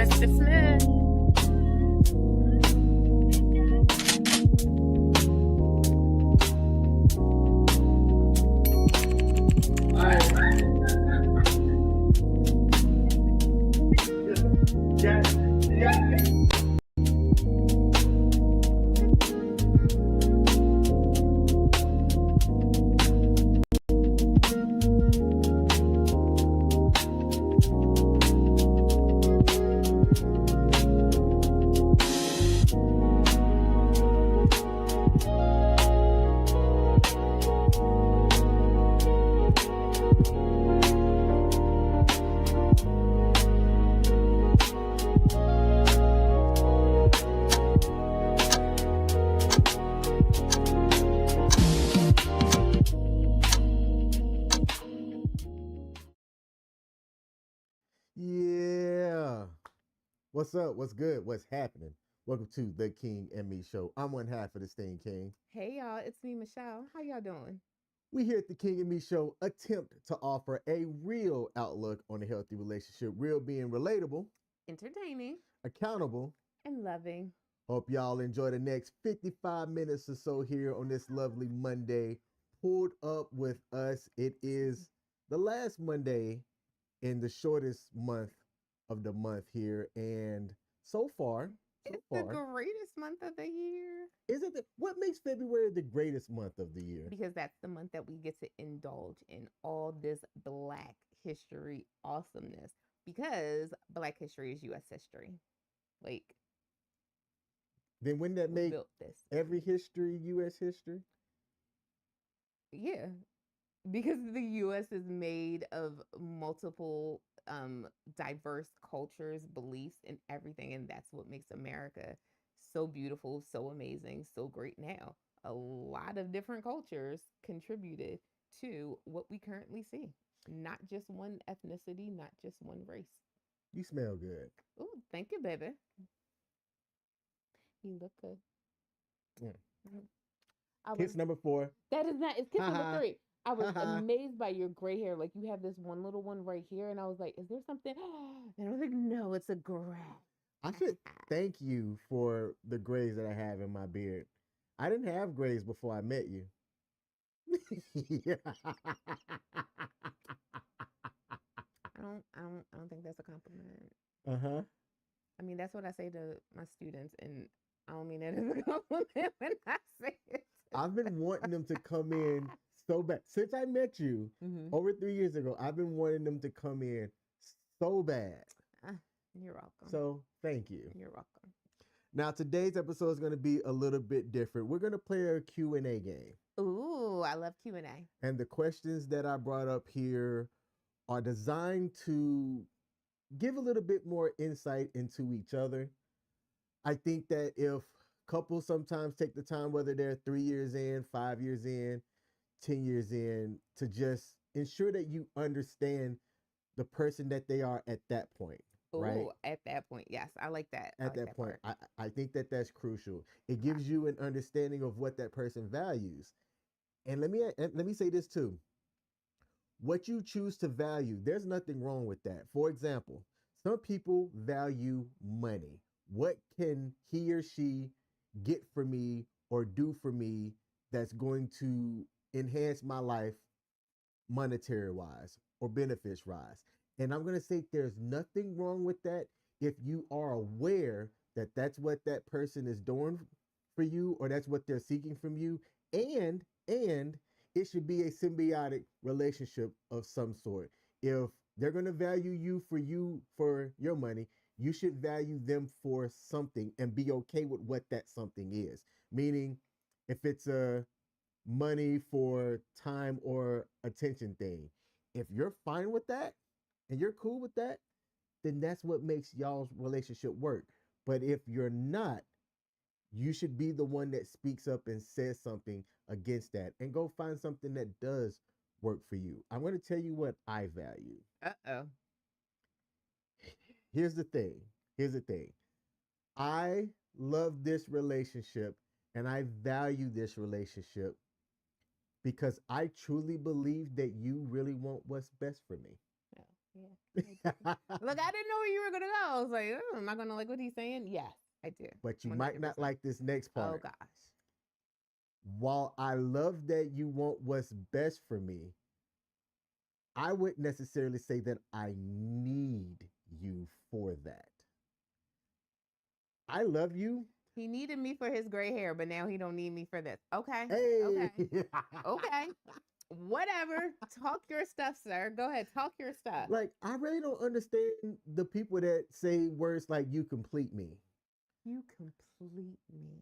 Mr. Smith. Yeah. What's up? What's good? What's happening? Welcome to the King and Me Show. I'm one half of this thing, King. Hey y'all, it's me, Michelle. How y'all doing? We here at the King and Me Show attempt to offer a real outlook on a healthy relationship. Real being relatable, Entertaining accountable. and loving. Hope y'all enjoy the next 55 minutes or so here on this lovely Monday. Pulled up with us. It is the last Monday in the shortest month of the month here, and so far, It's the greatest month of the year. isn't it? What makes February the greatest month of the year? Because that's the month that we get to indulge in all this Black history awesomeness. Because Black history is U.S. history. Like, Then wouldn't that who make built this? every history U.S. history? Yeah. Because the U.S. is made of multiple diverse cultures, beliefs, and everything. And that's what makes America so beautiful, so amazing, so great now. A lot of different cultures contributed to what we currently see. Not just one ethnicity, not just one race. You smell good. Oh, thank you, baby. You look good. Mm. Mhm. I Kiss was number 4. That is not. It's kiss number Ha-ha. 3. I was Ha-ha. amazed by your gray hair. Like you have this one little one right here, and I was like, "Is there something?" And I was like, "No, it's a grass." I should thank you for the grays that I have in my beard. I didn't have grays before I met you. Yeah. I don't think that's a compliment. Uh-huh. I mean, that's what I say to my students, and I don't mean it as a compliment when I say it. I've been wanting them to come in so bad. Since I met you Mm-hmm. over 3 years ago, I've been wanting them to come in so bad. You're welcome. So thank you. You're welcome. Now, today's episode is going to be a little bit different. We're going to play a Q&A game. Ooh, I love Q&A. And the questions that I brought up here are designed to give a little bit more insight into each other. I think that if couples sometimes take the time, whether they're 3 years in, 5 years in, 10 years in, to just ensure that you understand the person that they are at that point. Right? Ooh, at that point, yes, I like that. At I like that point, part. I think that that's crucial. It gives you an understanding of what that person values. And let me say this too. What you choose to value, there's nothing wrong with that. For example, some people value money. What can he or she get for me or do for me that's going to enhance my life monetary wise or benefits wise? And I'm going to say there's nothing wrong with that if you are aware that that's what that person is doing for you or that's what they're seeking from you, and it should be a symbiotic relationship of some sort. If they're going to value you for your money, you should value them for something and be okay with what that something is. Meaning, if it's a money for time or attention thing, if you're fine with that and you're cool with that, then that's what makes y'all's relationship work. But if you're not, you should be the one that speaks up and says something against that and go find something that does work for you. I'm going to tell you what I value. Uh-oh. Here's the thing. I love this relationship and I value this relationship because I truly believe that you really want what's best for me. Yeah, I do. Look, I didn't know where you were gonna go. I was like, oh, am I gonna like what he's saying? Yes, I do. But you might not 100%. like this next Oh part. gosh. While I love that you want what's best for me, I wouldn't necessarily say that I need you for that. I love you. He needed me for his gray hair, but now he don't need me for this. Okay. Hey. Okay. Okay. Whatever. Talk your stuff, sir. Go ahead. Talk your stuff. Like, I really don't understand the people that say words like you complete me. You complete me.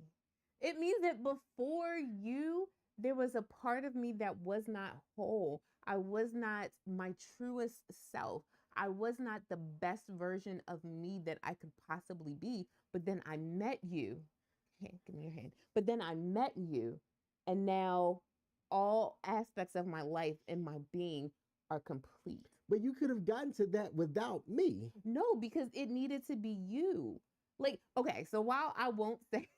It means that before you, there was a part of me that was not whole. I was not my truest self. I was not the best version of me that I could possibly be. But then I met you. Hey, give me your hand. But then I met you. And now all aspects of my life and my being are complete. But you could have gotten to that without me. No, because it needed to be you. Like, okay, so while I won't say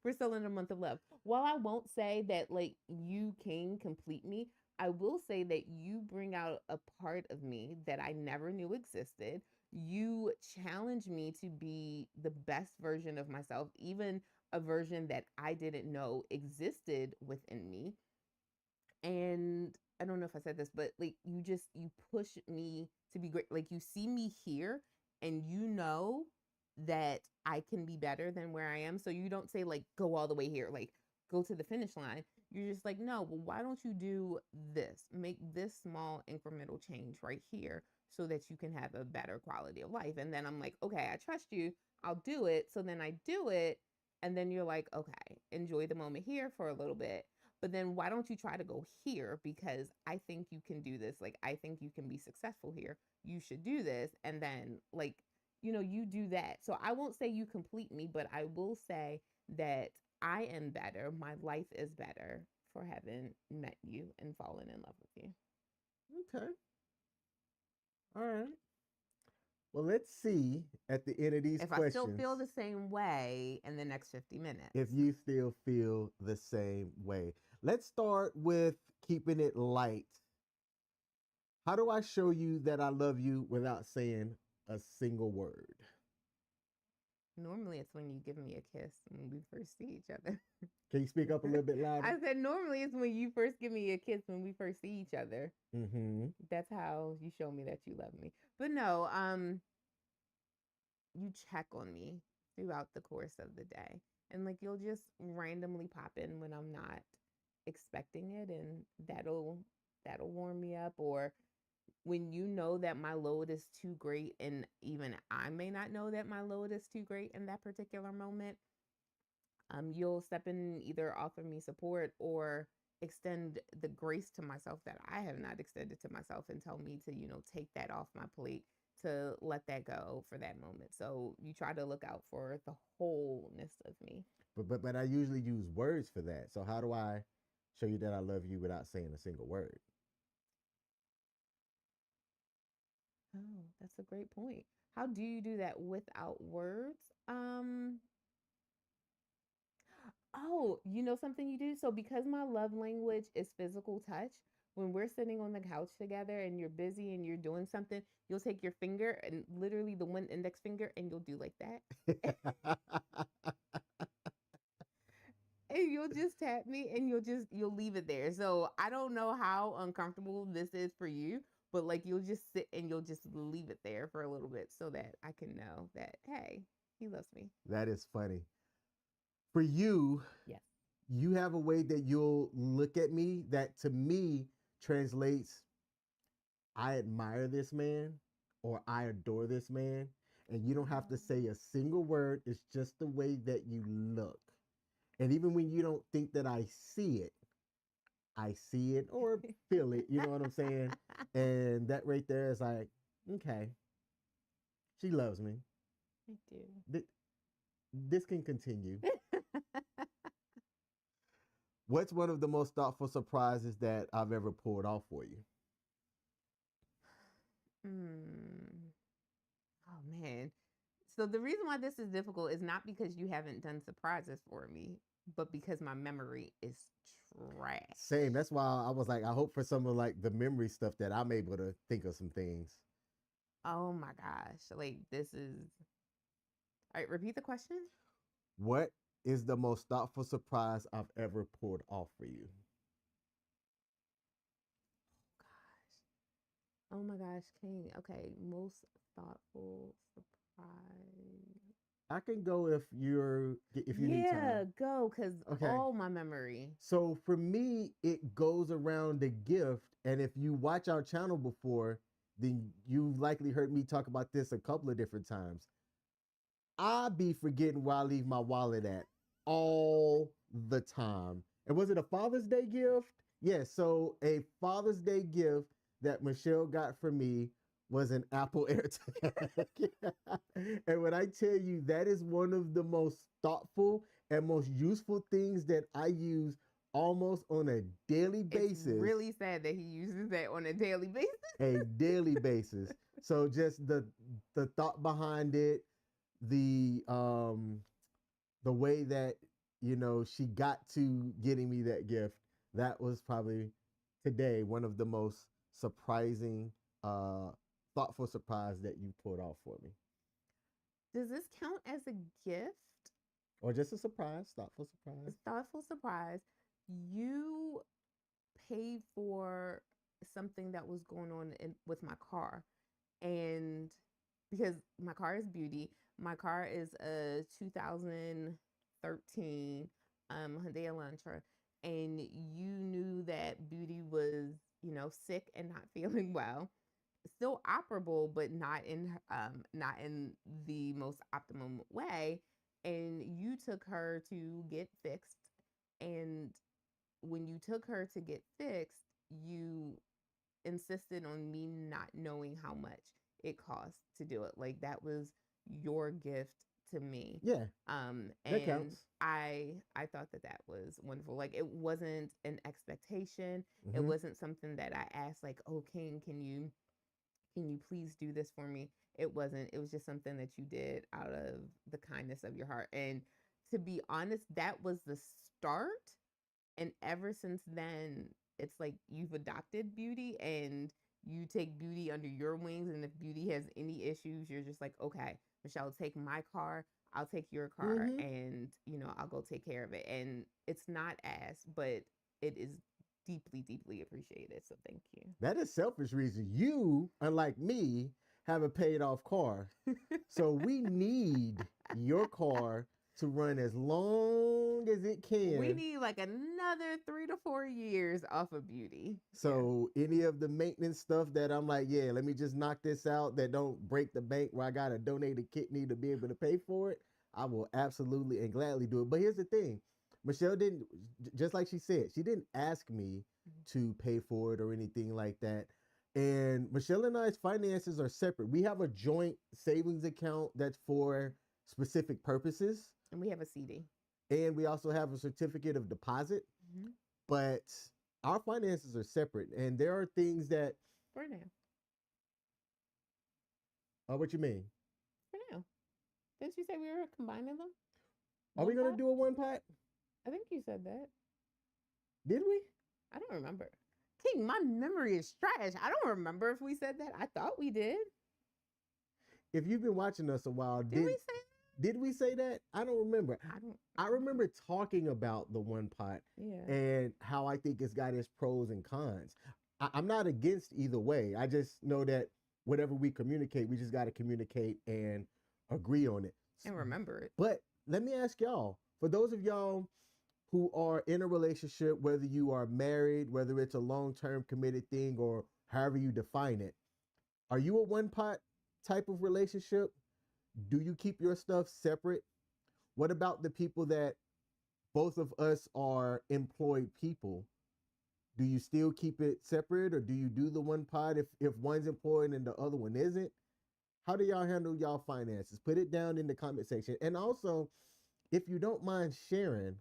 we're still in the month of love. While I won't say that like you can complete me, I will say that you bring out a part of me that I never knew existed. You challenge me to be the best version of myself, even a version that I didn't know existed within me. And I don't know if I said this, but like you push me to be great. Like you see me here and you know that I can be better than where I am. So you don't say like go all the way here, like go to the finish line. You're just like, no, well, why don't you do this? Make this small incremental change right here so that you can have a better quality of life. And then I'm like, okay, I trust you. I'll do it. So then I do it. And then you're like, okay, enjoy the moment here for a little bit, but then why don't you try to go here? Because I think you can do this. Like, I think you can be successful here. You should do this. And then, like, you do that. So I won't say you complete me, but I will say that I am better. My life is better for having met you and fallen in love with you. Okay. All right. Well, let's see at the end of these If I still questions feel the same way in the next 50 minutes. if you still feel the same way. Let's start with keeping it light. How do I show you that I love you without saying a single word? Normally, it's when you give me a kiss when we first see each other. Can you speak up a little bit louder? I said normally it's when you first give me a kiss when we first see each other. Mm-hmm. That's how you show me that you love me. But no, you check on me throughout the course of the day. And like you'll just randomly pop in when I'm not expecting it, and that'll warm me up. Or when you know that my load is too great and even I may not know that my load is too great in that particular moment, you'll step in and either offer me support or extend the grace to myself that I have not extended to myself and tell me to, take that off my plate, to let that go for that moment. So you try to look out for the wholeness of me. But I usually use words for that. So how do I show you that I love you without saying a single word? Oh, that's a great point. How do you do that without words? Um, Oh, you know something you do? So because my love language is physical touch, when we're sitting on the couch together and you're busy and you're doing something, you'll take your finger and literally the one index finger and you'll do like that. And you'll just tap me and you'll leave it there. So I don't know how uncomfortable this is for you, but like you'll just sit and you'll just leave it there for a little bit so that I can know that hey, he loves me. That is funny. For you, Yes. you have a way that you'll look at me that to me translates I admire this man or I adore this man. And you don't have to say a single word. It's just the way that you look. And even when you don't think that I see it or feel it. You know what I'm saying? And that right there is like, okay, she loves me. I do. This can continue. What's one of the most thoughtful surprises that I've ever pulled off for you? Oh man. So the reason why this is difficult is not because you haven't done surprises for me. but because my memory is trash. Same. That's why I was like, I hope for some of like the memory stuff that I'm able to think of some things. Oh my gosh. Like, this is. All right, repeat the question. What is the most thoughtful surprise I've ever pulled off for you? Oh my gosh, King. Okay, most thoughtful surprise. I can go if you need time. Yeah, go, because Okay. all my memory. So for me, it goes around the gift, and if you watch our channel before, then you've likely heard me talk about this a couple of different times. I be forgetting where I leave my wallet at all the time. And was it a Father's Day gift? Yeah, so a Father's Day gift that Michelle got for me was an Apple AirTag. And when I tell you that is one of the most thoughtful and most useful things that I use almost on a daily It's basis. really sad that he uses that on a daily basis. A daily basis. So just the thought behind it, the um the way that she got to getting me that gift, that was probably today one of the most surprising thoughtful surprise that you pulled off for me. Does this count as a gift? Or just a surprise, thoughtful A surprise. thoughtful surprise. You paid for something that was going on with my car. And because my car is beauty, my car is a 2013 Hyundai Elantra, and you knew that beauty was, sick and not feeling well, still operable, but not in the most optimum way. And you took her to get fixed, and when you took her to get fixed, you insisted on me not knowing how much it cost to do it. Like, that was your gift to me. Yeah, that And counts. I thought that that was wonderful. Like, it wasn't an expectation. It Mm-hmm. wasn't something that I asked, like, oh, King, can you please do this for me? It wasn't. It was just something that you did out of the kindness of your heart. And to be honest, that was the start. And ever since then, it's like you've adopted beauty, and you take beauty under your wings. And if beauty has any issues, you're just like, okay, Michelle, take my car, I'll take your car, Mm-hmm. and I'll go take care of it. And it's not asked, but it is deeply, deeply appreciated. So thank you. That is selfish reason. You, unlike me, have a paid off car. So we need your car to run as long as it We can. need like another 3 to 4 years off of beauty. Yeah. So any of the maintenance stuff that I'm like, yeah, let me just knock this out that don't break the bank where I gotta donate a kidney to be able to pay for it, I will absolutely and gladly do it. But here's the thing. Michelle didn't, just like she said, she didn't ask me to pay for it or anything like that. And Michelle and I's finances are separate. We have a joint savings account that's for specific purposes. And we have a CD. And we also have a certificate of deposit. Mm-hmm. But our finances are separate. And there are things that. For now. Oh, what you mean? For now. Didn't you say we were combining them? Are we One going to pot? do a one pot? I think you said that. Did we? I don't remember. King, my memory is trash. I don't remember if we said that. I thought we did. If you've been watching us a while, Did we say that? Did we say that? I don't remember. I don't. I remember talking about the one pot Yeah. and how I think it's got its pros and cons. I'm not against either way. I just know that whatever we communicate, we just got to communicate and agree on it. And remember it. But let me ask y'all, for those of y'all who are in a relationship, whether you are married, whether it's a long-term committed thing or however you define it, are you a one pot type of relationship? Do you keep your stuff separate? What about the people that both of us are employed people? Do you still keep it separate, or do you do the one pot if one's employed and the other one isn't? How do y'all handle y'all finances? Put it down in the comment section. And also, if you don't mind sharing,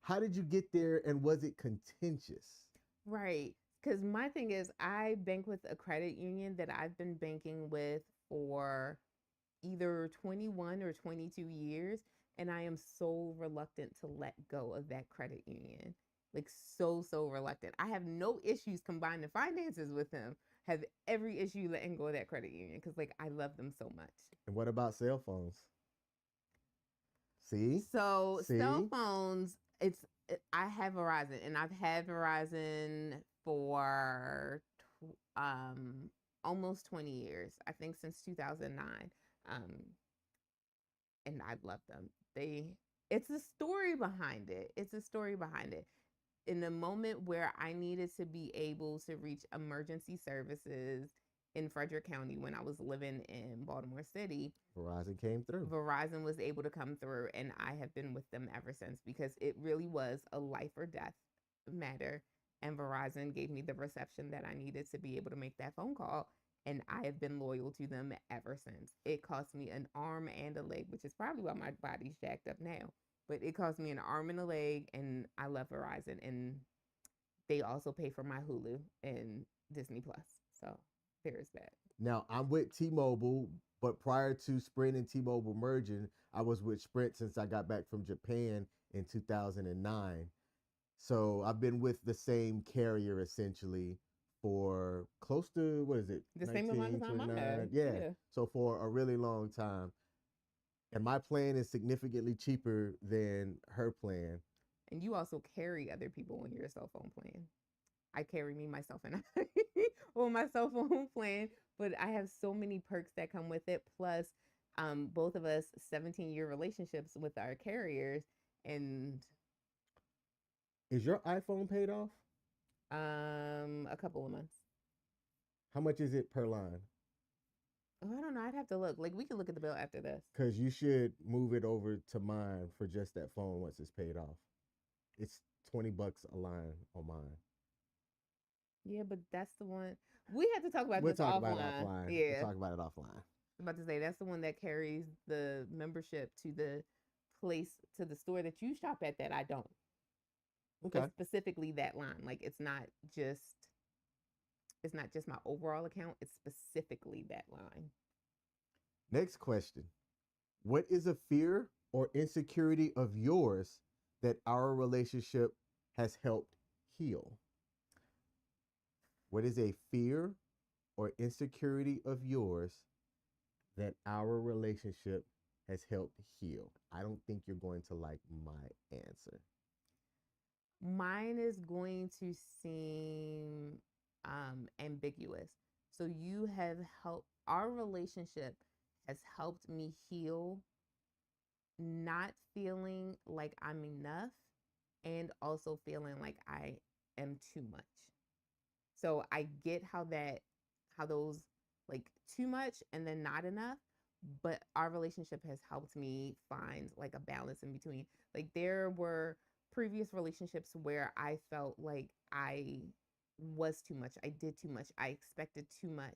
how did you get there and was it contentious? Right. Because my thing is, I bank with a credit union that I've been banking with for either 21 or 22 years. And I am so reluctant to let go of that credit union. Like, so reluctant. I have no issues combining finances with him. Have every issue letting go of that credit union because, like, I love them so much. And what about cell phones? See? So cell See? phones, I have Verizon, and I've had Verizon for almost 20 years. I think since 2009. Um, and I love them. It's a story behind it. It's a story behind it. In the moment where I needed to be able to reach emergency services in Frederick County when I was living in Baltimore City, Verizon came through. Verizon was able to come through, and I have been with them ever since because it really was a life or death matter. And Verizon gave me the reception that I needed to be able to make that phone call. And I have been loyal to them ever since. It cost me an arm and a leg, which is probably why my body's jacked up now. But it cost me an arm and a leg, and I love Verizon. And they also pay for my Hulu and Disney Plus. So there's that. Now, I'm with T-Mobile, but prior to Sprint and T-Mobile merging, I was with Sprint since I got back from Japan in 2009. So I've been with the same carrier essentially for close to, what is it, The same amount 19, of time I 29? have. Yeah. Yeah. So for a really long time. And my plan is significantly cheaper than her plan. And you also carry other people on your cell phone plan. I carry me, myself, and I on my cell phone plan, but I have so many perks that come with it. Plus, both of us 17-year relationships with our carriers, and Is your iPhone paid off? a couple of months. How much is it per line? Oh, I don't know. I'd have to look. Like, we can look at the bill after this. Because you should move it over to mine for just that phone once it's paid off. It's $20 a line on mine. Yeah, but that's the one we have to talk about We'll this talk about it offline. offline. Yeah, We'll talk about it offline. I'm about to say that's the one that carries the membership to the place to the store that you shop at that I don't. Okay. It's specifically that line. Like, it's not just my overall account, it's specifically that line. Next question. What is a fear or insecurity of yours that our relationship has helped heal? What is a fear or insecurity of yours that our relationship has helped heal? I don't think you're going to like my answer. Mine is going to seem ambiguous. So you have helped our relationship has helped me heal not feeling like I'm enough and also feeling like I am too much. So I get how those, like, too much and then not enough, but our relationship has helped me find like a balance in between. Like, there were previous relationships where I felt like I was too much. I did too much. I expected too much.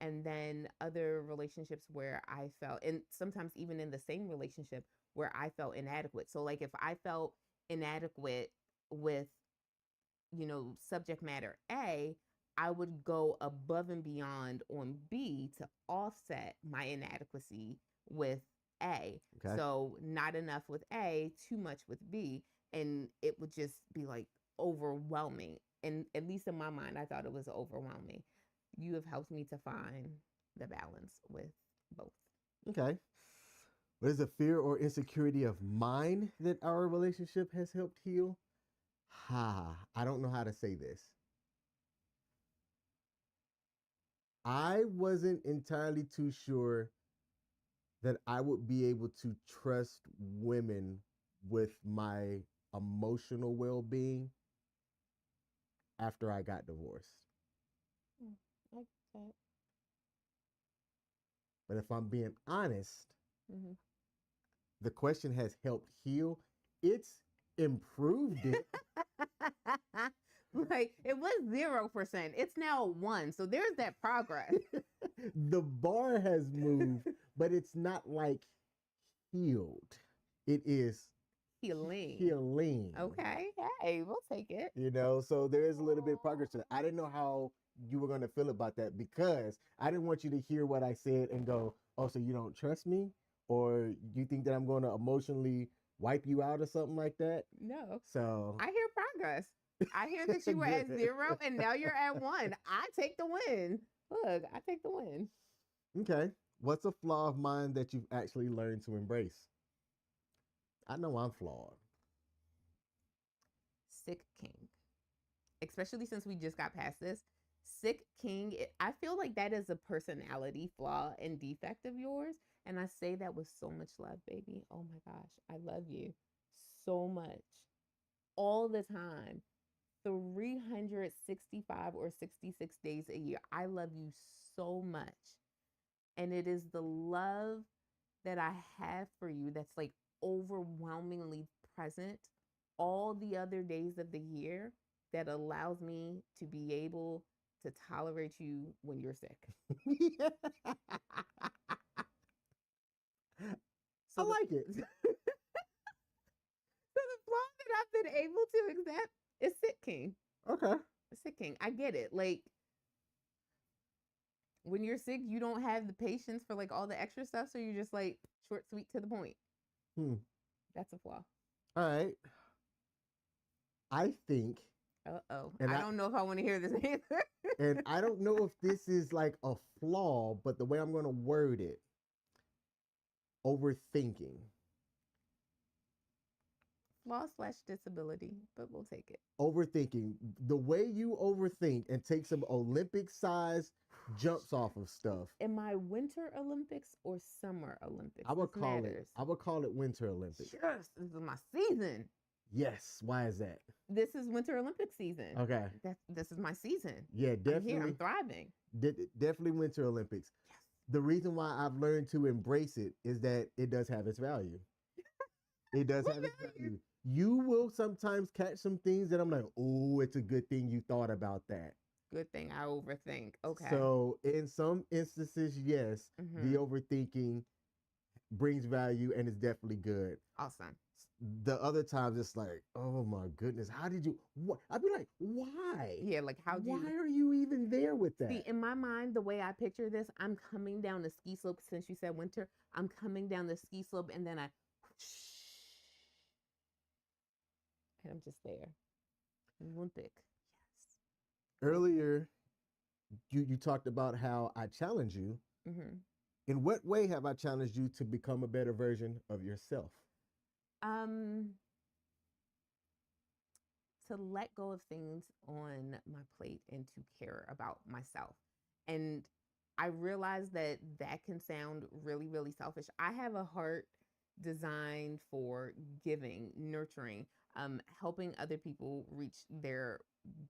And then other relationships where I felt, and sometimes even in the same relationship where I felt inadequate. So, like, if I felt inadequate with, subject matter A, I would go above and beyond on B to offset my inadequacy with A. Okay. So, not enough with A, too much with B. And it would just be like overwhelming. And at least in my mind, I thought it was overwhelming. You have helped me to find the balance with both. Okay. What is a fear or insecurity of mine that our relationship has helped heal? I don't know how to say this. I wasn't entirely too sure that I would be able to trust women with my emotional well-being after I got divorced. Okay. But if I'm being honest, Mm-hmm. the question has helped heal. It's improved it. Like, it was 0%. It's now 1. So there's that progress. The bar has moved, but it's not like healed. It is Healing. healing. Okay. Hey, we'll take it. So there is a little bit of progress to it. I didn't know how you were going to feel about that because I didn't want you to hear what I said and go, oh, so you don't trust me? or you think that I'm going to emotionally wipe you out or something like that. No. So I hear progress. I hear that you were at good. 0 and now you're at 1. I take the win. Look, I take the win. Okay. What's a flaw of mine that you've actually learned to embrace? I know I'm flawed. Sick king. Especially since we just got past this. Sick king, I feel like that is a personality flaw and defect of yours. And I say that with so much love, baby. Oh my gosh, I love you so much. All the time. 365 or 66 days a year. I love you so much. And it is the love that I have for you that's like overwhelmingly present all the other days of the year that allows me to be able to tolerate you when you're sick. I So the like it. so the flaw that I've been able to accept is sick king. Okay. Sick king. I get it. Like when you're sick, you don't have the patience for like all the extra stuff, so you're just like short, sweet, to the point. Hmm. That's a flaw. All right. I think, Uh-oh. and I I don't know if I want to hear this answer. and I don't know if this is like a flaw, but the way I'm going to word it, overthinking. Flaw slash disability, but we'll take it. Overthinking. The way you overthink and take some Olympic sized jumps off of stuff. Am I Winter Olympics or Summer Olympics? I would This call it matters. I would call it Winter Olympics. Yes, this is my season. Yes. Why is that? This is Winter Olympics season. Okay. This is my season. Yeah, I'm here. definitely. I'm thriving. Definitely Winter Olympics. Yes. The reason why I've learned to embrace it is that it does have its value. It does What have its value? value. You will sometimes catch some things that I'm like, oh, it's a good thing you thought about that. Good thing I overthink. Okay. So in some instances, yes, the overthinking brings value and is definitely good. Awesome. The other times it's like, oh my goodness, how did you? What? I'd be like, why? Yeah, like how do Why you are you even there with see that? in my mind the way I picture this? I'm coming down the ski slope since you said winter. I'm coming down the ski slope and then I and I'm just there. Olympic. Yes. Earlier, you talked about how I challenge you. Mm-hmm. In what way have I challenged you to become a better version of yourself? Um, to let go of things on my plate and to care about myself. And I realize that that can sound really, really selfish. I have a heart designed for giving, nurturing, helping other people reach their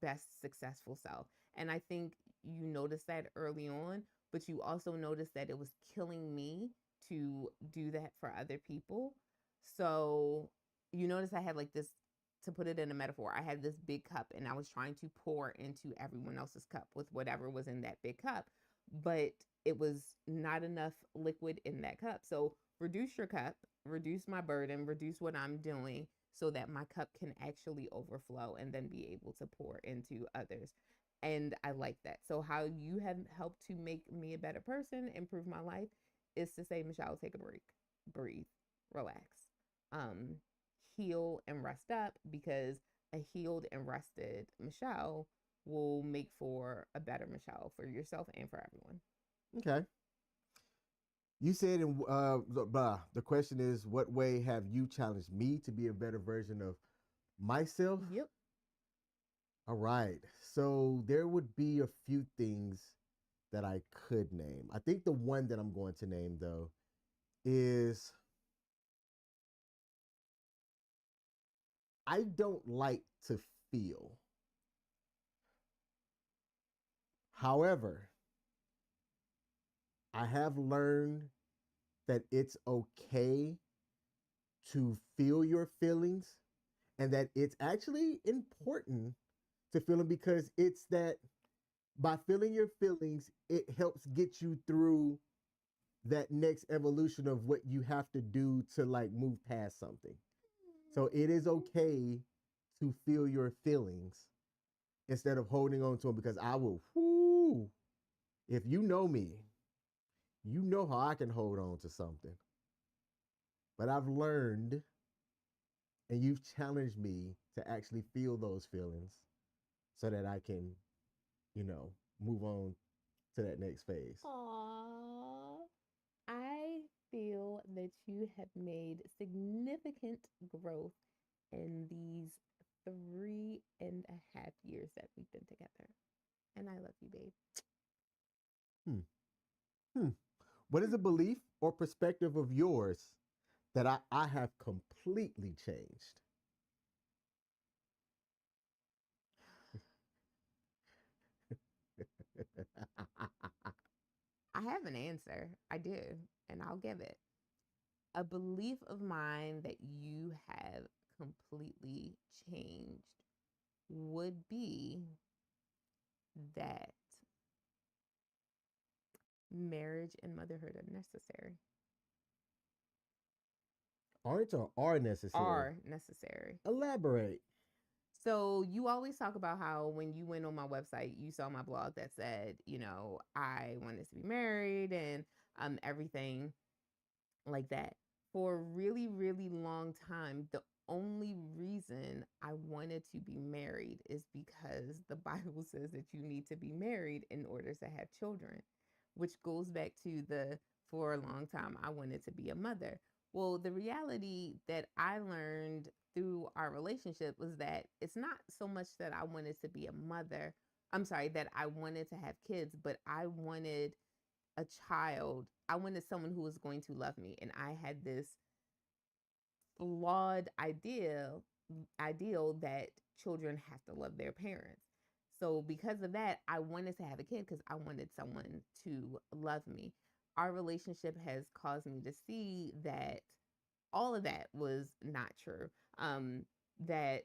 best successful self. And I think you noticed that early on, but you also noticed that it was killing me to do that for other people. So you notice I had like this, to put it in a metaphor, I had this big cup and I was trying to pour into everyone else's cup with whatever was in that big cup, but it was not enough liquid in that cup. So reduce your cup, reduce my burden, reduce what I'm doing so that my cup can actually overflow and then be able to pour into others. And I like that. So, how you have helped to make me a better person, improve my life, is to say, Michelle, take a break, breathe, relax. Um, Heal and rest up, because a healed and rested Michelle will make for a better Michelle for yourself and for everyone. Okay. You said in the question is, what way have you challenged me to be a better version of myself? Yep. All right. So there would be a few things that I could name. I think the one that I'm going to name though is I don't like to feel. However, I have learned that it's okay to feel your feelings and that it's actually important to feel them because it's that by feeling your feelings, it helps get you through that next evolution of what you have to do to like move past something. So it is okay to feel your feelings instead of holding on to them because I will, whoo, if you know me, you know how I can hold on to something. but I've learned, and you've challenged me to actually feel those feelings so that I can, you know, move on to that next phase. Aww. I feel that you have made significant growth in these 3.5 years that we've been together. And I love you, babe. Hmm. Hmm. What is Hmm. a belief or perspective of yours that I have completely changed? I have an answer. I do. And I'll give it. A belief of mine that you have completely changed would be that marriage and motherhood are necessary. Aren't or are necessary? Are necessary. Elaborate. So you always talk about how when you went on my website, you saw my blog that said, I wanted to be married and everything like that. For a really, really long time, the only reason I wanted to be married is because the Bible says that you need to be married in order to have children, which goes back to the for a long time I wanted to be a mother. Well, the reality that I learned through our relationship was that it's not so much that I wanted to be a mother. I'm sorry, that I wanted to have kids, but I wanted a child. I wanted someone who was going to love me. And I had this flawed ideal that children have to love their parents. So because of that, I wanted to have a kid because I wanted someone to love me. Our relationship has caused me to see that all of that was not true. That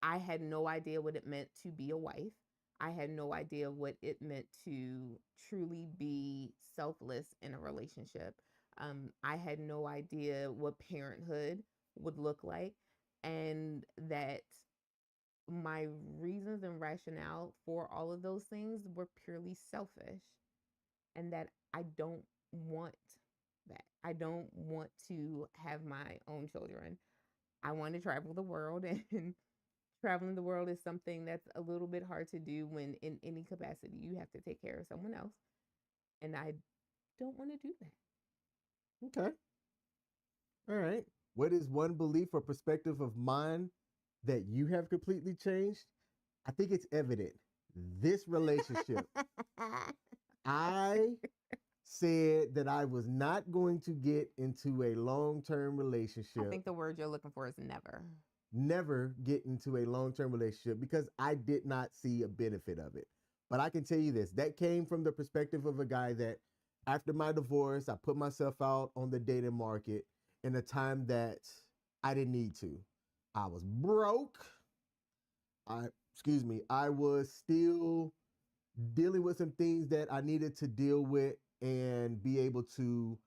I had no idea what it meant to be a wife. I had no idea what it meant to truly be selfless in a relationship. I had no idea what parenthood would look like, and that my reasons and rationale for all of those things were purely selfish, and that I don't want that. I don't want to have my own children. I want to travel the world, and traveling the world is something that's a little bit hard to do when in any capacity you have to take care of someone else. And I don't want to do that. Okay. All right. What is one belief or perspective of mine that you have completely changed? I think it's evident. This relationship, I said that I was not going to get into a long term I relationship, think the word you're looking for is never. never get into a long term relationship because I did not see a benefit of it. But I can tell you this that came from the perspective of a guy that after my divorce, I put myself out on the dating market in a time that I didn't need to. I was broke. I, excuse me, I was still dealing with some things that I needed to deal with and be able to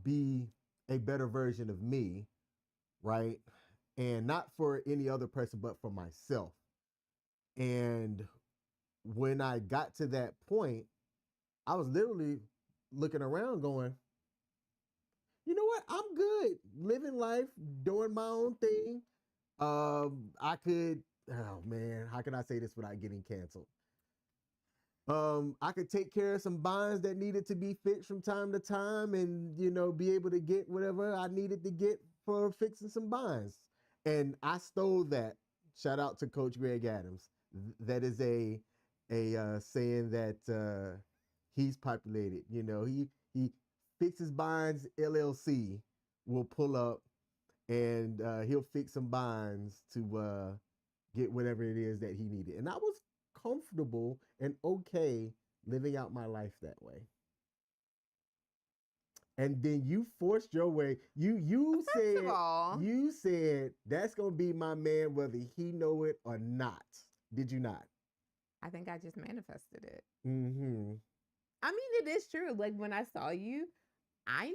be a better version of me, right? And not for any other person, but for myself. And when I got to that point, I was literally looking around going, you know what? I'm good living life, doing my own thing. I could, oh man, how can I say this without getting canceled? I could take care of some bonds that needed to be fixed from time to time and, be able to get whatever I needed to get for fixing some bonds. And I stole that. Shout out to Coach Greg Adams. That is a saying that he's populated. He fixes bonds LLC will pull up and he'll fix some bonds to get whatever it is that he needed. And I was comfortable and okay living out my life that way. And then you forced your way. First of all, You said that's gonna be my man whether he know it or not. Did you not? I think I just manifested it. Mm-hmm. I mean, it is true. Like when I saw you, I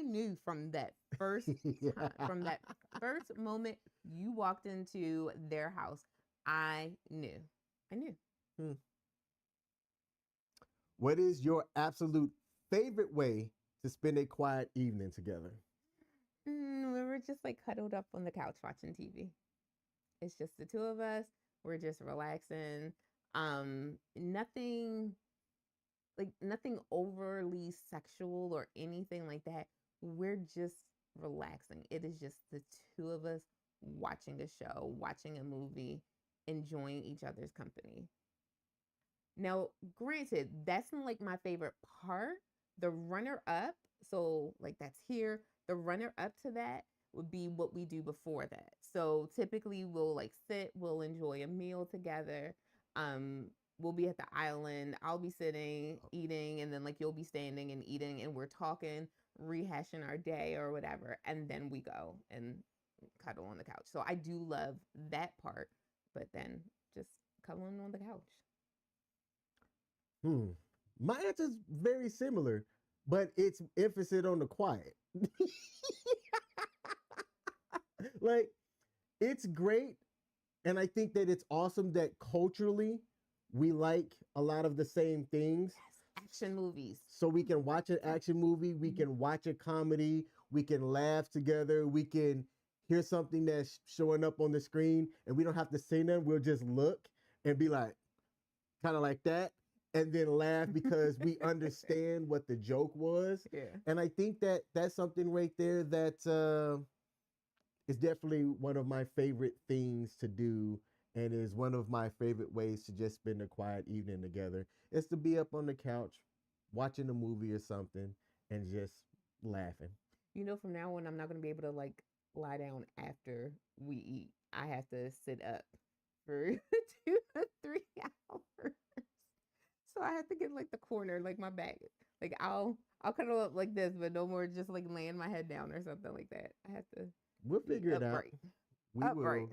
knew from that first time, from that first moment you walked into their house, I knew. Hmm. What is your absolute favorite way to spend a quiet evening together? We were just like cuddled up on the couch watching TV. It's just the two of us. We're just relaxing. Nothing like nothing overly sexual or anything like that. We're just relaxing. It is just the two of us watching a show, watching a movie, enjoying each other's company. Now, granted, that's not like my favorite part. The runner up, so like that's here. The runner up to that would be what we do before that. So typically we'll like sit, we'll enjoy a meal together. Um, we'll be at the island. I'll be sitting, eating, and then like you'll be standing and eating, and we're talking, rehashing our day or whatever, and then we go and cuddle on the couch. So I do love that part, but then just cuddling on the couch. Hmm. My answer is very similar, but it's emphasis on the quiet. Like, it's great. And I think that it's awesome that culturally we like a lot of the same things. Yes, action movies. So we can watch an action movie, we can watch a comedy, we can laugh together, we can hear something that's showing up on the screen, and we don't have to say nothing. We'll just look and be like, kind of like that, and then laugh because we understand what the joke was. Yeah. And I think that that's something right there that is definitely one of my favorite things to do, and is one of my favorite ways to just spend a quiet evening together. Is to be up on the couch watching a movie or something and just laughing. You know, from now on, I'm not going to be able to like lie down after we eat. I have to sit up for 2 to 3 hours. So I have to get like the corner, like my back. Like I'll cuddle up like this, but no more just like laying my head down or something like that. I have to We'll be figure it out. upright. We Upright.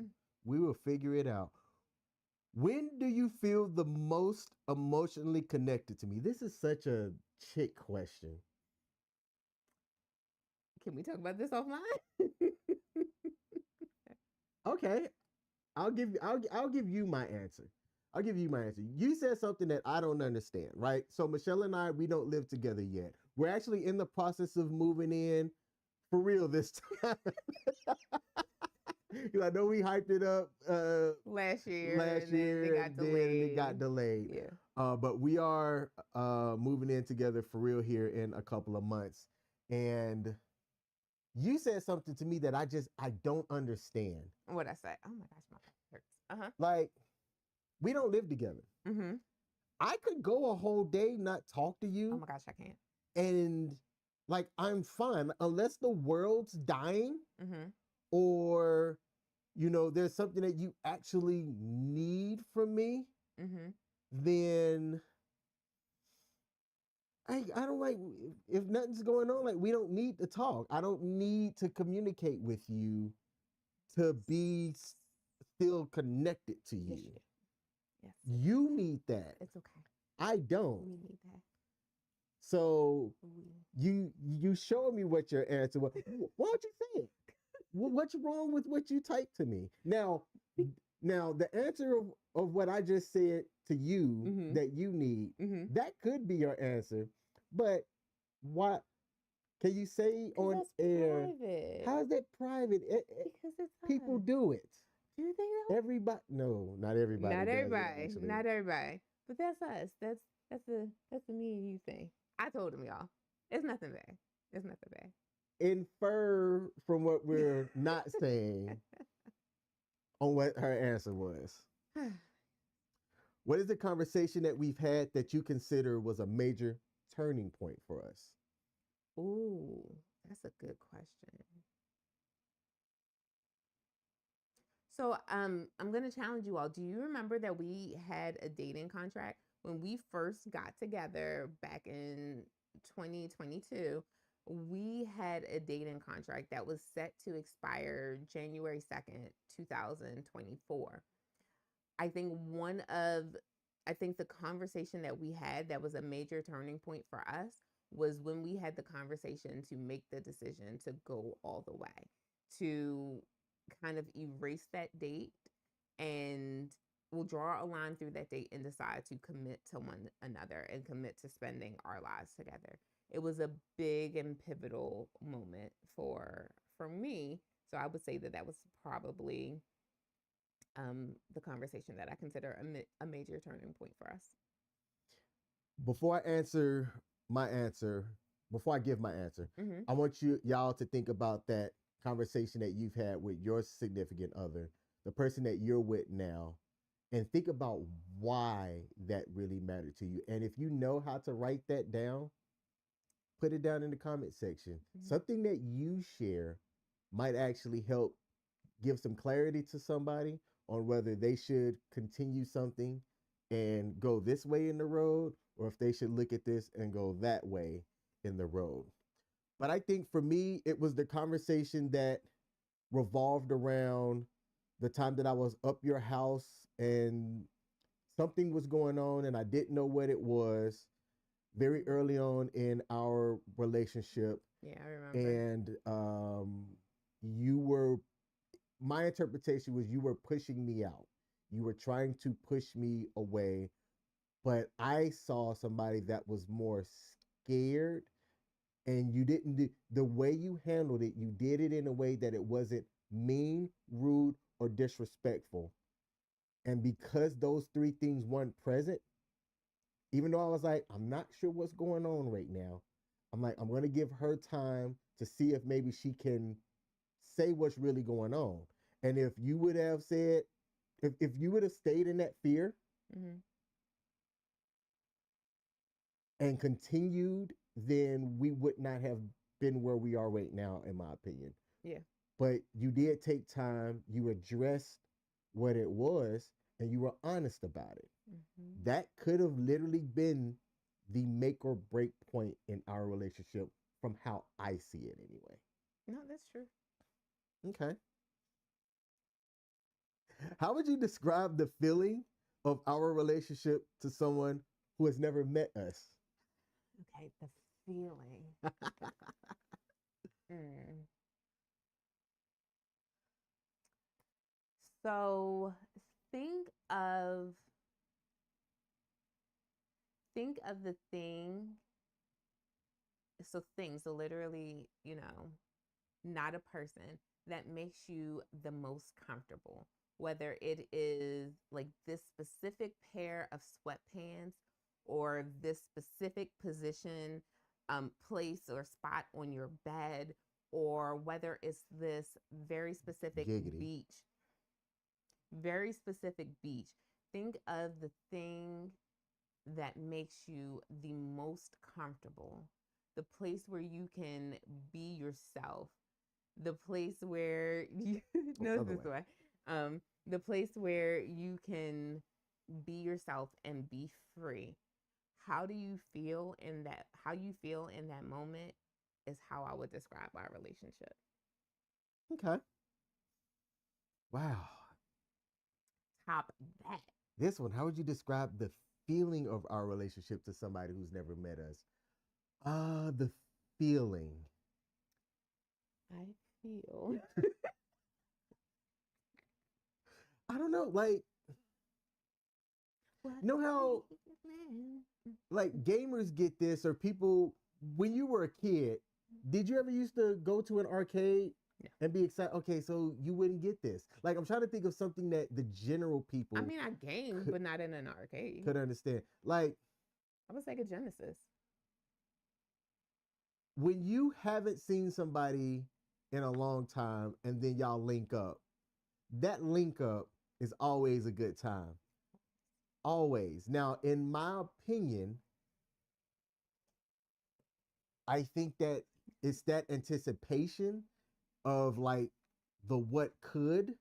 will figure it out. When do you feel the most emotionally connected to me? This is such a chick question. Can we talk about this offline? Okay, I'll give you my answer. I'll give you my answer. You said something that I don't understand, right? So Michelle and I, we don't live together yet. We're actually in the process of moving in for real this time. Because I know we hyped it up last year. last And then year, they got delayed. then it got delayed. Yeah. But we are moving in together for real here in a couple of months. And you said something to me that I don't understand. What I say? Oh my gosh, my back hurts. Uh-huh. Like, we don't live together. Mm-hmm. I could go a whole day not talk to Oh you, my gosh, I can't. and like I'm fine unless the world's dying, Mm-hmm. or there's something that you actually need from me. Mm-hmm. Then I don't like, if nothing's going on, like we don't need to talk. I don't need to communicate with you to be still connected to Yes, you. you do. Yes. You need that. It's okay. I don't. We need that. So you show me what your answer was. Why don't you say it? What's wrong with what you typed to me? Now the answer of what I just said to you, Mhm. that you need, Mhm. that could be your answer. But what can you say on That's air? private. How is that private? Because it's People us. do it. Do they though? Everybody, no, not everybody. Not does it, everybody. actually. Not everybody. But that's us. That's the me and you thing. I told him, y'all. It's nothing bad. It's nothing bad. Infer from what we're not saying on what her answer was. What is the conversation that we've had that you consider was a major turning point for us? Ooh, that's a good question. So I'm gonna challenge you all. Do you remember that we had a dating contract when we first got together back in 2022? We had a dating contract that was set to expire January 2nd, 2024. I think one of I think the conversation that we had that was a major turning point for us was when we had the conversation to make the decision to go all the way, to kind of erase that date and we'll draw a line through that date and decide to commit to one another and commit to spending our lives together. It was a big and pivotal moment for me. So I would say that that was probably the conversation that I consider a major turning point for us. Before I answer my answer, before I give my answer, Mm-hmm. I want y'all to think about that conversation that you've had with your significant other, the person that you're with now, and think about why that really mattered to you. And if you know how to write that down, put it down in the comment section. Mm-hmm. Something that you share might actually help give some clarity to somebody on whether they should continue something and go this way in the road, or if they should look at this and go that way in the road. But I think for me, it was the conversation that revolved around the time that I was up your house and something was going on and I didn't know what it was very early on in our relationship. Yeah, I remember. And you were, my interpretation was you were pushing me out. You were trying to push me away, but I saw somebody that was more scared, and you didn't do the way you handled it. You did it in a way that it wasn't mean, rude, or disrespectful. And because those three things weren't present, even though I was like, I'm not sure what's going on right now, I'm like, I'm going to give her time to see if maybe she can say what's really going on. And if you would have said, if you would have stayed in that fear Mm-hmm. and continued, then we would not have been where we are right now, in my opinion. Yeah. But you did take time, you addressed what it was, and you were honest about it. Mm-hmm. That could have literally been the make or break point in our relationship from how I see it anyway. No, that's true. Okay. How would you describe the feeling of our relationship to someone who has never met us? Okay, the feeling. Mm. So think of think of the thing. So things, so literally, not a person that makes you the most comfortable. Whether it is like this specific pair of sweatpants or this specific position, place or spot on your bed, or whether it's this very specific Giggity. beach, very specific beach. Think of the thing that makes you the most comfortable, the place where you can be yourself, the place where you Oh, knows other this way. way, the place where you can be yourself and be free. How do you feel in that? How you feel in that moment is how I would describe our relationship. Okay. Wow. Top that. This one, how would you describe the feeling of our relationship to somebody who's never met us? The feeling. I feel. I don't know. Like, What you know how like gamers get this, or people when you were a kid, did you ever used to go to an arcade Yeah. and be excited? Okay, so you wouldn't get this. Like I'm trying to think of something that the general I people mean, I game, could, but not in an arcade. could understand. Like I was like a Genesis. when you haven't seen somebody in a long time and then y'all link up, that link up is always a good time. Always. Now, in my opinion, I think that it's that anticipation of like the what could.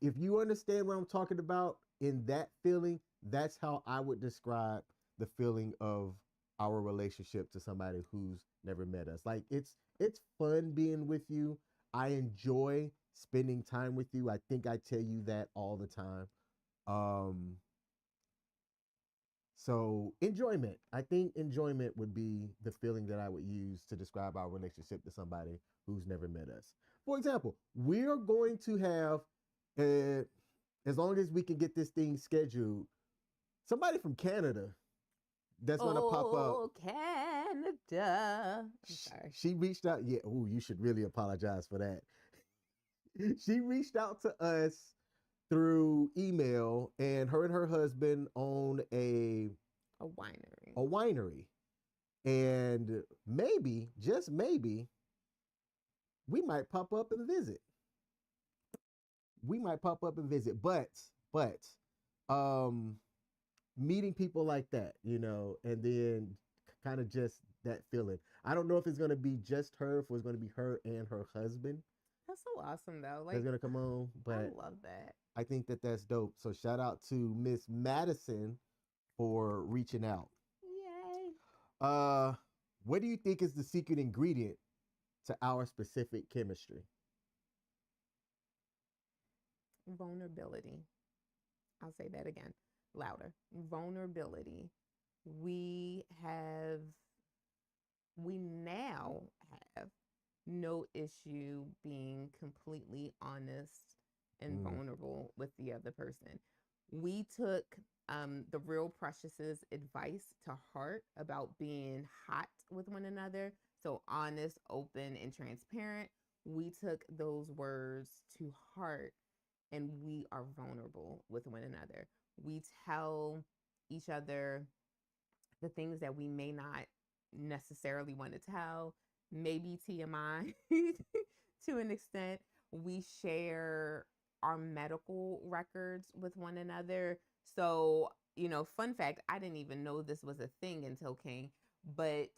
If you understand what I'm talking about in that feeling, that's how I would describe the feeling of our relationship to somebody who's never met us. Like it's fun being with you. I enjoy spending time with you. I think I tell you that all the time. Um so enjoyment. I think enjoyment would be the feeling that I would use to describe our relationship to somebody who's never met us. For example, we're going to have a, as long as we can get this thing scheduled, somebody from Canada that's gonna pop up. Oh, Canada. I'm sorry. She reached out. Yeah. Oh, you should really apologize for that. She reached out to us through email, and her husband own A winery. a winery, and maybe, just maybe, we might pop up and visit. We might pop up and visit, but, um, meeting people like that, and then kind of just that feeling. I don't know if it's gonna be just her, if it's gonna be her and her husband That's so awesome, though. that's Like, gonna come on, I but love that. I think that that's dope. So shout out to Miss Madison for reaching out. Yay. Uh, what do you think is the secret ingredient to our specific chemistry? Vulnerability. I'll say that again, louder. Vulnerability. We have, we now have no issue being completely honest and Mm, vulnerable with the other person. We took the real Precious's advice to heart about being hot with one another. So honest, open, and transparent. We took those words to heart and we are vulnerable with one another. We tell each other the things that we may not necessarily want to tell, maybe TMI to an extent. We share our medical records with one another. So, fun fact, I didn't even know this was a thing until King, but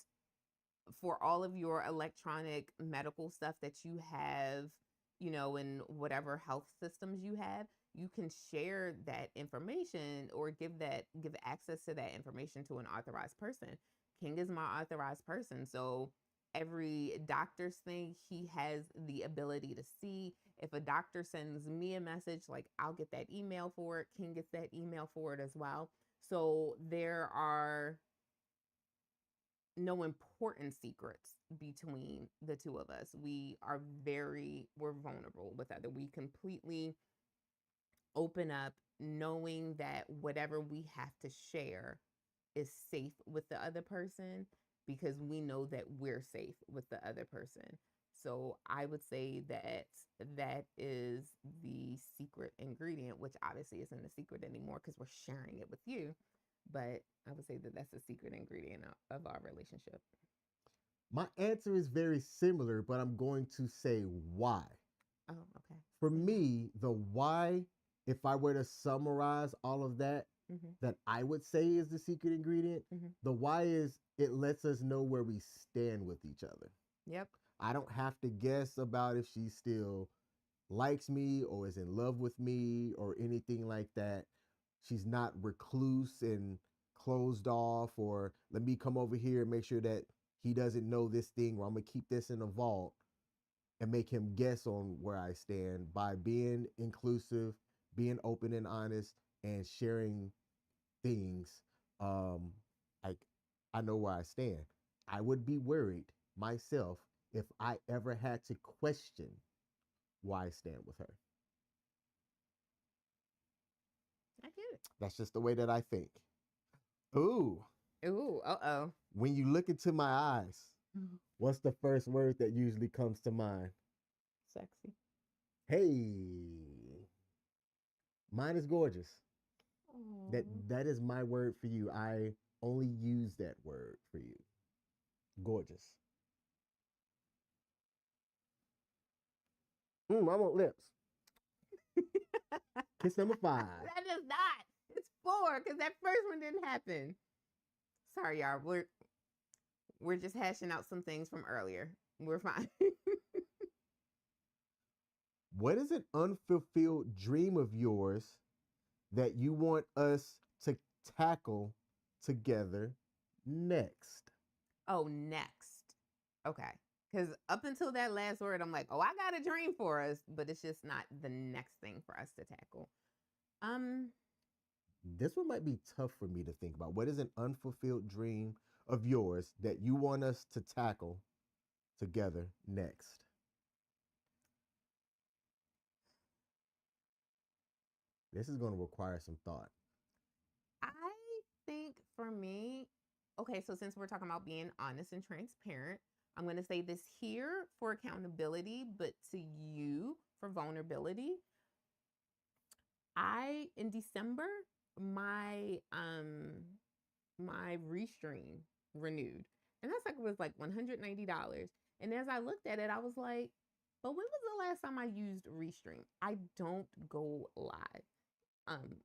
for all of your electronic medical stuff that you have, in whatever health systems you have, you can share that information or give access to that information to an authorized person. King is my authorized person. So every doctor's thing he has the ability to see. If a doctor sends me a message, like I'll get that email for it. King gets that email for it as well. So there are no important secrets between the two of us. We're vulnerable with other. We completely open up knowing that whatever we have to share is safe with the other person because we know that we're safe with the other person. So I would say that that is the secret ingredient, which obviously isn't a secret anymore because we're sharing it with you. But I would say that that's the secret ingredient of our relationship. my answer is very similar, but I'm going to say why. Oh, okay. For Say why. me, the why, if I were to summarize all of that, Mm-hmm. that I would say is the secret ingredient, Mm-hmm. the why is it lets us know where we stand with each other. Yep. I don't have to guess about if she still likes me or is in love with me or anything like that. She's not recluse and closed off, or let me come over here and make sure that he doesn't know this thing, or I'm gonna keep this in a vault and make him guess on where I stand by being inclusive, being open and honest, and sharing things. Um, like I know where I stand. I would be worried myself if I ever had to question why I stand with her. I get That's just the way that I think. Ooh, it. Ooh, uh-oh. when you look into my eyes, what's the first word that usually comes to mind? Sexy. Hey, mine is gorgeous. That Oh. that is my word for you. I only use that word for you. Gorgeous. I want lips. Kiss number 5. That is not. It's 4 because that first one didn't happen. Sorry, y'all. We're just hashing out some things from earlier. We're fine. What is an unfulfilled dream of yours that you want us to tackle together next? Oh, next. Okay. Because up until that last word, I'm like, oh, I got a dream for us, but it's just not the next thing for us to tackle. Um, This one might be tough for me to think about. What is an unfulfilled dream of yours that you want us to tackle together next? This is going to require some thought. I think for me, okay, so since we're talking about being honest and transparent, I'm going to say this here for accountability, but to you for vulnerability. In December, my my restream renewed. And that's like was like $190. And as I looked at it, I was like, but when was the last time I used restream? I don't go live um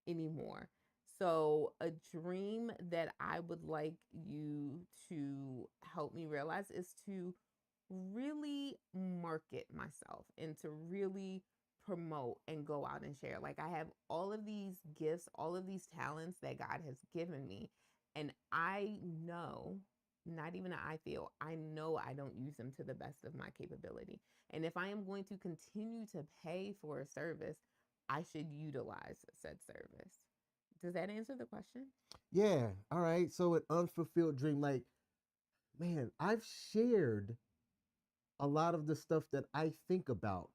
anymore. So a dream that I would like you to help me realize is to really market myself and to really promote and go out and share. Like I have all of these gifts, all of these talents that God has given me. And I know, not even I feel, I know I don't use them to the best of my capability. And if I am going to continue to pay for a service, I should utilize said service. Does that answer the question? Yeah. All right. So an unfulfilled dream, like, man, I've shared a lot of the stuff that I think about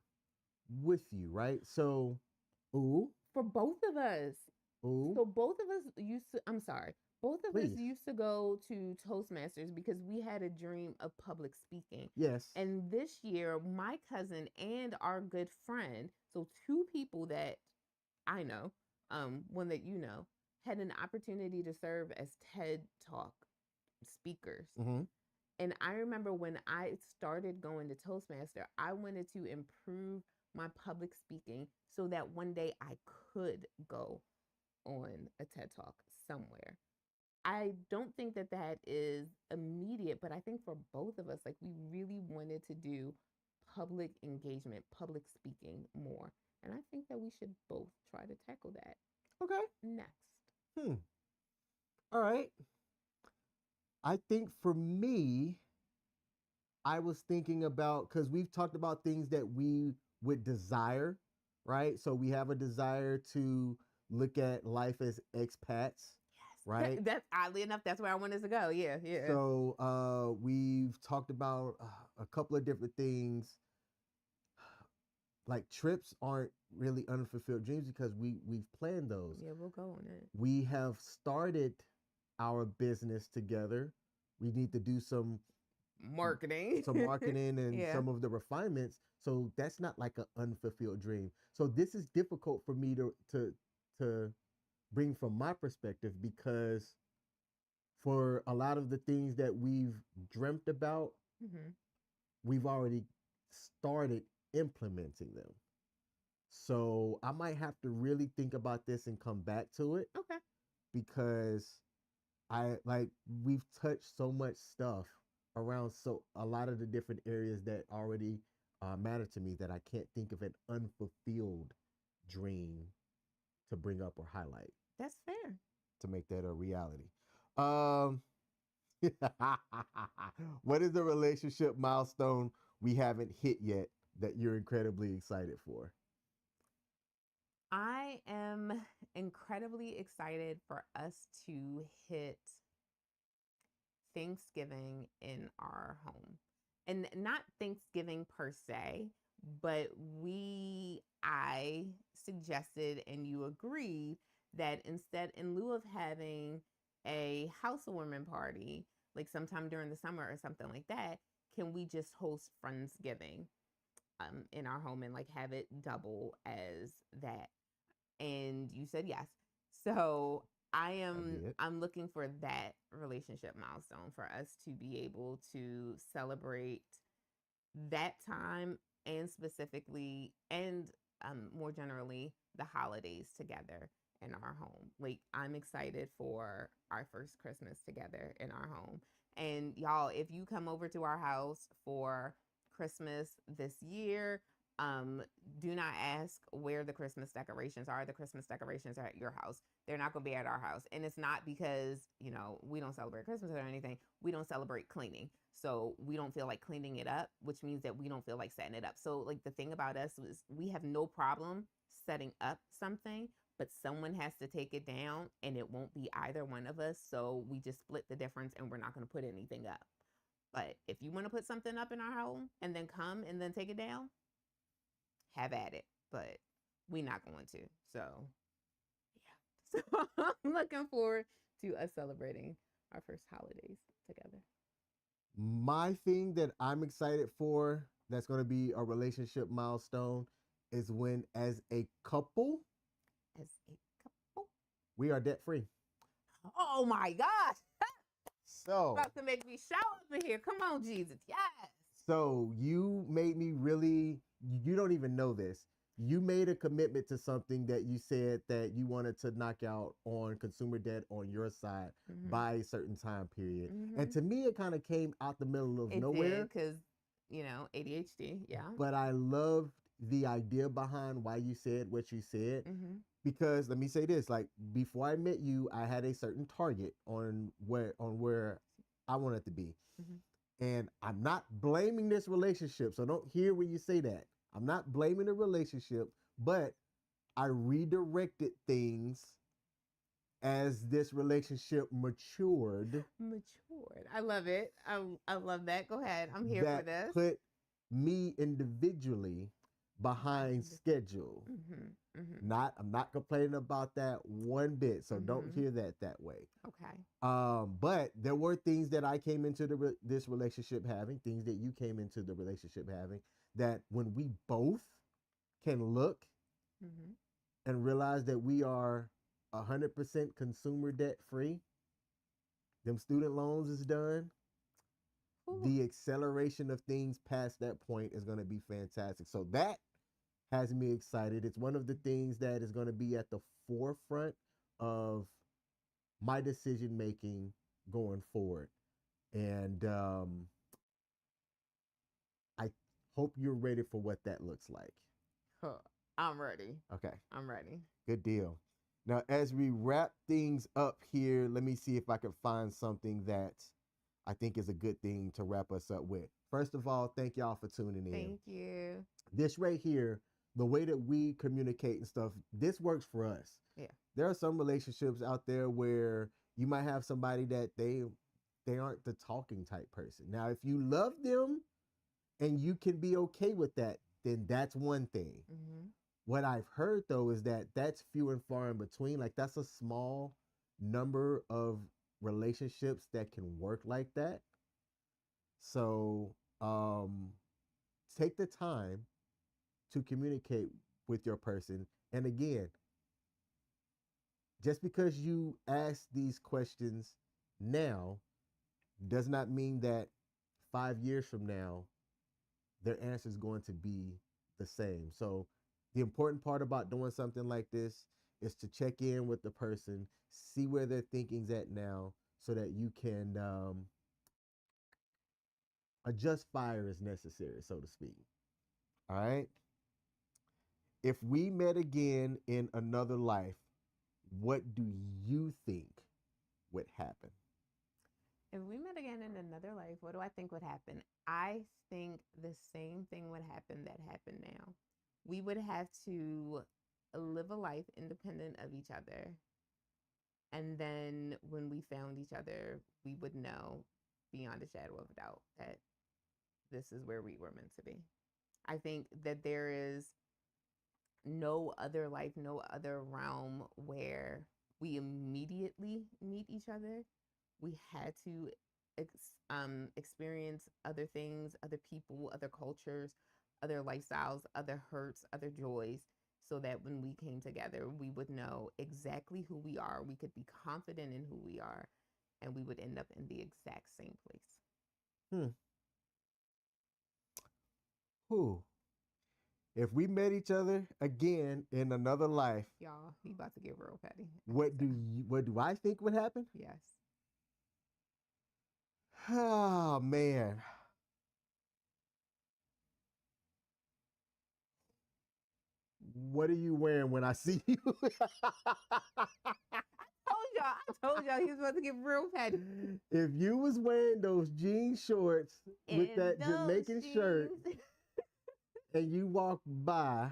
with you, right? So, ooh, For both of us. ooh, So both of us used to, I'm sorry, both of us please. used to go to Toastmasters because we had a dream of public speaking. Yes. And this year, my cousin and our good friend, so two people that I know, one that you know, had an opportunity to serve as TED Talk speakers. Mm-hmm. And I remember when I started going to Toastmaster, I wanted to improve my public speaking so that one day I could go on a TED Talk somewhere. I don't think that that is immediate, but I think for both of us, like we really wanted to do public engagement, public speaking more. And I think that we should both try to tackle that Okay. next. Hmm. All right. I think for me, I was thinking about because we've talked about things that we would desire, right? So we have a desire to look at life as expats, Yes. right? That's oddly enough, that's where I wanted to go. Yeah, yeah. So we've talked about a couple of different things. Like trips aren't really unfulfilled dreams because we've planned those. Yeah, we'll go on it. We have started our business together. We need to do Marketing. some marketing and Yeah. some of the refinements. So that's not like an unfulfilled dream. So this is difficult for me to bring from my perspective because for a lot of the things that we've dreamt about, Mm-hmm. we've already started implementing them. So I might have to really think about this and come back to it Okay. because I like we've touched so much stuff around so a lot of the different areas that already matter to me that I can't think of an unfulfilled dream to bring up or highlight That's fair. to make that a reality. Um, what is the relationship milestone we haven't hit yet that you're incredibly excited for? I am incredibly excited for us to hit Thanksgiving in our home. And not Thanksgiving per se, but I suggested and you agreed that instead, in lieu of having a housewarming party, like sometime during the summer or something like that, can we just host Friendsgiving in our home and like have it double as that? And you said yes. So I did. I'm looking for that relationship milestone for us to be able to celebrate that time and specifically and more generally the holidays together in our home. Like I'm excited for our first Christmas together in our home. And y'all, if you come over to our house for Christmas this year, um, do not ask where the Christmas decorations are. The Christmas decorations are at your house. They're not going to be at our house. And it's not because, you know, we don't celebrate Christmas or anything. We don't celebrate cleaning. So we don't feel like cleaning it up, which means that we don't feel like setting it up. So, like, the thing about us is we have no problem setting up something, but someone has to take it down and it won't be either one of us. So we just split the difference and we're not going to put anything up. But if you want to put something up in our home and then come and then take it down, have at it. But we not going to. So yeah. So I'm looking forward to us celebrating our first holidays together. My thing that I'm excited for that's going to be a relationship milestone is when, as a couple, As a couple. we are debt free. Oh my gosh. So, About to make me shout up in here. Come on, Jesus. Yes. so you made me really, you don't even know this. You made a commitment to something that you said that you wanted to knock out on consumer debt on your side by a certain time period. And to me, it kind of came out the middle of It nowhere. did because, ADHD. Yeah. But I loved the idea behind why you said what you said. Because let me say this, like before I met you, I had a certain target on where I wanted to be. And I'm not blaming this relationship. So don't hear when you say that. I'm not blaming the relationship, but I redirected things as this relationship matured. Matured. I love it. I love that. Go ahead. I'm here for That this. put me individually behind schedule. I'm not complaining about that one bit. So don't hear that way. Okay. But there were things that I came into this relationship having, things that you came into the relationship having, that when we both can look and realize that we are 100% consumer debt free, them student loans is done. Ooh. The acceleration of things past that point is going to be fantastic. So that has me excited. It's one of the things that is going to be at the forefront of my decision making going forward. And I hope you're ready for what that looks like. Huh. I'm ready. Okay. I'm ready. Good deal. Now, as we wrap things up here, let me see if I can find something that I think is a good thing to wrap us up with. First of all, thank y'all for tuning in. Thank you. This right here, the way that we communicate and stuff, this works for us. Yeah. There are some relationships out there where you might have somebody that they aren't the talking type person. Now, if you love them and you can be okay with that, then that's one thing. What I've heard though is that that's few and far in between. Like that's a small number of relationships that can work like that. So take the time to communicate with your person. And again, just because you ask these questions now does not mean that 5 years from now their answer is going to be the same. So the important part about doing something like this is to check in with the person, see where their thinking's at now, so that you can adjust fire as necessary, so to speak. All right. If we met again in another life, what do you think would happen? If we met again in another life, what do I think would happen? I think the same thing would happen that happened now. We would have to live a life independent of each other. And then when we found each other, we would know beyond a shadow of a doubt that this is where we were meant to be. I think that there is no other life, no other realm where we immediately meet each other. We had to experience other things, other people, other cultures, other lifestyles, other hurts, other joys, so that when we came together, we would know exactly who we are. We could be confident in who we are, and we would end up in the exact same place. Who? If we met each other again in another life, y'all, he about to get real petty. What do I think would happen? Yes. Oh man. What are you wearing when I see you? I told y'all he was about to get real petty. If you was wearing those jean shorts with that Jamaican shirt and you walk by,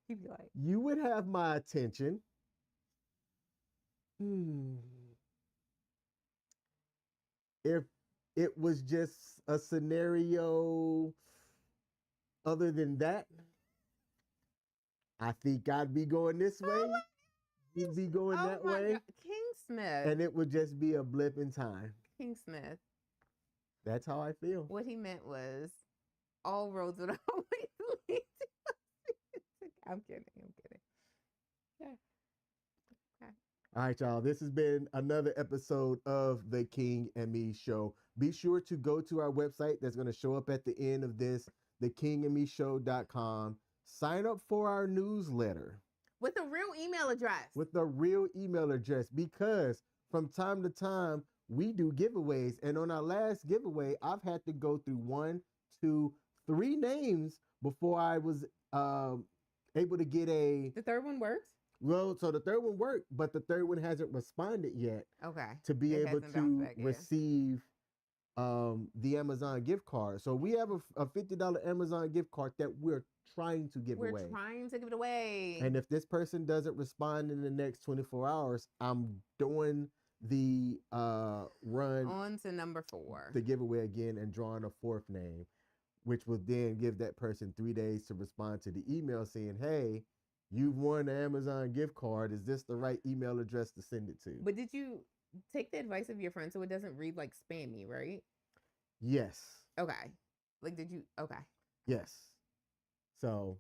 he'd be like, you would have my attention. If it was just a scenario Other than that, I think I'd be going this way. Oh, You'd be going oh that my way. God. King Smith. And it would just be a blip in time. King Smith. That's how I feel. What he meant was all roads would always lead to. I'm kidding. I'm kidding. Yeah. Okay. All right, y'all. This has been another episode of the King and Me Show. Be sure to go to our website that's going to show up at the end of this, thekingandmeshow.com. Sign up for our newsletter. With a real email address. With the real email address, because from time to time we do giveaways. And on our last giveaway, I've had to go through 1, 2, 3 names before I was able to get a. The third one worked? Well, so the third one worked, but the third one hasn't responded yet. Okay. To be It able hasn't bounced to back yet. receive the Amazon gift card. So we have a $50 Amazon gift card that we're trying to give away. We're trying to give it away. And if this person doesn't respond in the next 24 hours, I'm doing the run on to number 4. the giveaway again and drawing a 4th name, which will then give that person 3 days to respond to the email saying, hey, you've won the Amazon gift card. Is this the right email address to send it to? But did you take the advice of your friend so it doesn't read like spammy, right? Yes. Okay. Like, did you? Okay. Yes. So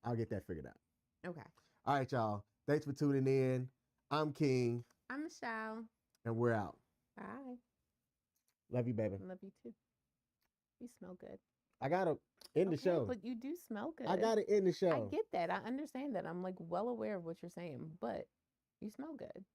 I'll get that figured out. Okay. All right, y'all. Thanks for tuning in. I'm King. I'm Michelle. And we're out. Bye. Love you, baby. Love you too. You smell good. I gotta end the show. But you do smell good. I gotta end the show. I get that. I understand that. I'm like well aware of what you're saying, but you smell good.